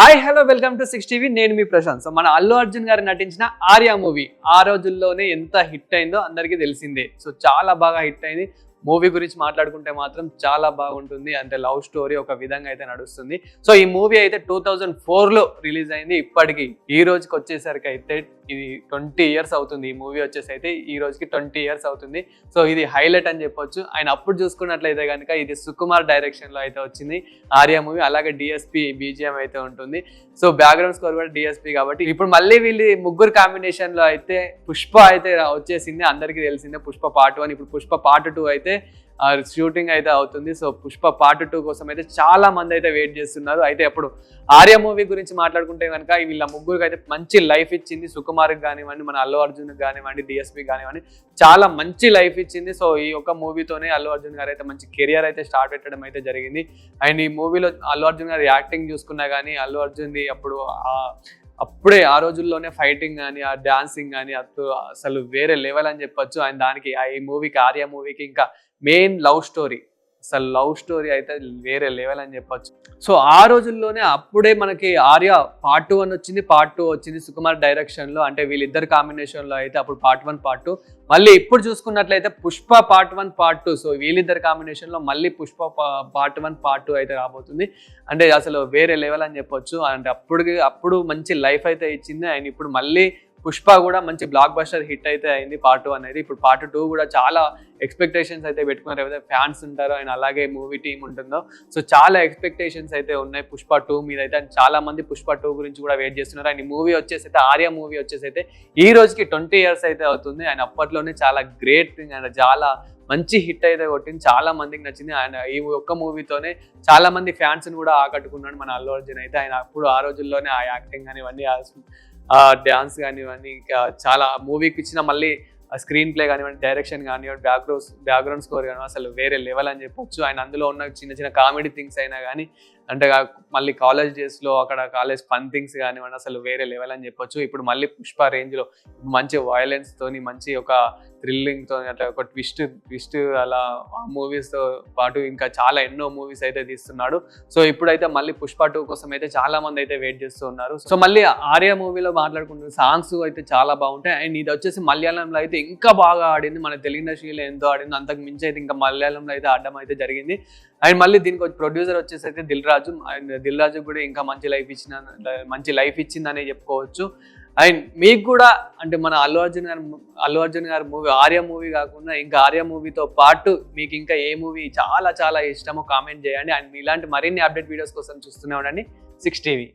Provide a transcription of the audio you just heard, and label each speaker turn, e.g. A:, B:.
A: Hi hello welcome to 6 TV. నేను మీ Prashanth. So మన అల్లు అర్జున్ గారు నటించిన ఆర్య మూవీ ఆ రోజుల్లోనే ఎంత హిట్ అయిందో అందరికీ తెలిసిందే. సో చాలా బాగా హిట్ అయింది. మూవీ గురించి మాట్లాడుకుంటే మాత్రం చాలా బాగుంటుంది. అంటే లవ్ స్టోరీ ఒక విధంగా అయితే నడుస్తుంది. సో ఈ మూవీ అయితే 2004లో రిలీజ్ అయింది. ఇప్పటికి ఈ రోజుకి వచ్చేసరికి అయితే ఇది 20 ఇయర్స్ అవుతుంది. ఈ మూవీ వచ్చేసి అయితే ఈ రోజుకి 20 ఇయర్స్ అవుతుంది. సో ఇది హైలైట్ అని చెప్పొచ్చు. ఆయన అప్పుడు చూసుకున్నట్లయితే కనుక ఇది సుకుమార్ డైరెక్షన్లో అయితే వచ్చింది ఆర్య మూవీ. అలాగే డిఎస్పి బీజిఎం అయితే ఉంటుంది. సో బ్యాక్గ్రౌండ్ స్కోర్ కూడా డిఎస్పి కాబట్టి ఇప్పుడు మళ్ళీ వీళ్ళు ముగ్గురు కాంబినేషన్లో అయితే పుష్ప అయితే వచ్చేసింది. అందరికీ తెలిసిందే పుష్ప పార్ట్ 1. ఇప్పుడు పుష్ప పార్ట్ 2 అయితే షూటింగ్ అయితే అవుతుంది. సో పుష్ప పార్ట్ 2 కోసం అయితే చాలా మంది అయితే వెయిట్ చేస్తున్నారు. అయితే అప్పుడు ఆర్య మూవీ గురించి మాట్లాడుకుంటే కనుక వీళ్ళ ముగ్గురికి అయితే మంచి లైఫ్ ఇచ్చింది. సుకుమార్కి కానివ్వండి, మన అల్లు అర్జున్కి కానివ్వండి, డిఎస్పి కానివ్వండి, చాలా మంచి లైఫ్ ఇచ్చింది. సో ఈ ఒక్క మూవీతోనే అల్లు అర్జున్ గారు అయితే మంచి కెరియర్ అయితే స్టార్ట్ పెట్టడం అయితే జరిగింది. అండ్ ఈ మూవీలో అల్లు అర్జున్ గారి యాక్టింగ్ చూసుకున్నా కానీ అల్లు అర్జున్ది అప్పుడే ఆ రోజుల్లోనే ఫైటింగ్ కానీ ఆ డాన్సింగ్ కానీ అసలు వేరే లెవెల్ అని చెప్పొచ్చు. అండ్ దానికి ఈ మూవీకి ఆర్య మూవీకి ఇంకా మెయిన్ లవ్ స్టోరీ, అసలు లవ్ స్టోరీ అయితే వేరే లెవెల్ అని చెప్పొచ్చు. సో ఆ రోజుల్లోనే అప్పుడే మనకి ఆర్య పార్ట్ 1 వచ్చింది, పార్ట్ 2 వచ్చింది సుకుమార్ డైరెక్షన్లో. అంటే వీళ్ళిద్దరు కాంబినేషన్లో అయితే అప్పుడు పార్ట్ 1 పార్ట్ 2. మళ్ళీ ఇప్పుడు చూసుకున్నట్లయితే పుష్ప పార్ట్ 1 పార్ట్ 2. సో వీళ్ళిద్దరు కాంబినేషన్లో మళ్ళీ పుష్ప పార్ట్ 1 పార్ట్ 2 అయితే రాబోతుంది. అంటే అసలు వేరే లెవెల్ అని చెప్పొచ్చు. అంటే అప్పుడు మంచి లైఫ్ అయితే ఇచ్చింది. అండ్ ఇప్పుడు మళ్ళీ పుష్ప కూడా మంచి బ్లాక్ బస్టర్ హిట్ అయితే అయింది పార్ట్ 2 అనేది. ఇప్పుడు పార్ట్ 2 కూడా చాలా ఎక్స్పెక్టేషన్స్ అయితే పెట్టుకున్నారు. ఏవైతే ఫ్యాన్స్ ఉంటారో అండ్ అలాగే మూవీ టీమ్ ఉంటుందో సో చాలా ఎక్స్పెక్టేషన్స్ అయితే ఉన్నాయి పుష్ప 2 మీద అయితే. అండ్ చాలా మంది పుష్ప 2 గురించి కూడా వెయిట్ చేస్తున్నారు. అండ్ ఈ మూవీ వచ్చేసి అయితే ఆర్య మూవీ వచ్చేసి అయితే ఈ రోజుకి 20 ఇయర్స్ అయితే అవుతుంది. అండ్ అప్పట్లోనే చాలా గ్రేట్ థింగ్ అండ్ చాలా మంచి హిట్ అయితే కొట్టింది, చాలా మందికి నచ్చింది. ఆయన ఈ ఒక్క మూవీతోనే చాలా మంది ఫ్యాన్స్ని కూడా ఆకట్టుకున్నాడు మన అల్లు అర్జున్ అయితే. ఆయన అప్పుడు ఆ రోజుల్లోనే ఆ యాక్టింగ్ కానీ ఇవన్నీ డ్యాన్స్ కానివ్వండి, ఇంకా చాలా మూవీకి ఇచ్చిన మళ్ళీ స్క్రీన్ ప్లే కానివ్వండి, డైరెక్షన్ కానివ్వండి, బ్యాక్గ్రౌండ్ స్కోర్ కానివ్వండి, అసలు వేరే లెవెల్ అని చెప్పొచ్చు. ఆయన అందులో ఉన్న చిన్న చిన్న కామెడీ థింగ్స్ అయినా కానీ, అంటే మళ్ళీ కాలేజ్ డేస్లో అక్కడ కాలేజ్ ఫన్ థింగ్స్ కానివ్వండి, అసలు వేరే లెవెల్ అని చెప్పొచ్చు. ఇప్పుడు మళ్ళీ పుష్ప రేంజ్లో మంచి వైలెన్స్తోని, మంచి ఒక థ్రిల్లింగ్తో, అట్లా ఒక ట్విస్ట్ అలా మూవీస్తో పాటు ఇంకా చాలా ఎన్నో మూవీస్ అయితే తీస్తున్నాడు. సో ఇప్పుడైతే మళ్ళీ పుష్ప 2 కోసం అయితే చాలా మంది అయితే వెయిట్ చేస్తూ ఉన్నారు. సో మళ్ళీ ఆర్య మూవీలో మాట్లాడుకుంటున్న సాంగ్స్ అయితే చాలా బాగుంటాయి. అండ్ ఇది వచ్చేసి మలయాళంలో అయితే ఇంకా బాగా ఆడింది. మన తెలుగు ఇండస్ట్రీలో ఎంతో ఆడింది, అంతకు మించి అయితే ఇంకా మలయాళంలో అయితే ఆడడం అయితే జరిగింది. అండ్ మళ్ళీ దీనికి ప్రొడ్యూసర్ వచ్చేసి అయితే దిల్ రాజు కూడా ఇంకా మంచి లైఫ్ ఇచ్చిందనే చెప్పుకోవచ్చు. అండ్ మీకు కూడా అంటే మన అల్లు అర్జున్ గారి మూవీ ఆర్య మూవీ కాకుండా ఇంకా ఆర్య మూవీతో పాటు మీకు ఇంకా ఏ మూవీ చాలా చాలా ఇష్టమో కామెంట్ చేయండి. అండ్ ఇలాంటి మరిన్ని అప్డేట్ వీడియోస్ కోసం చూస్తూనే ఉండండి 6 టీవీ.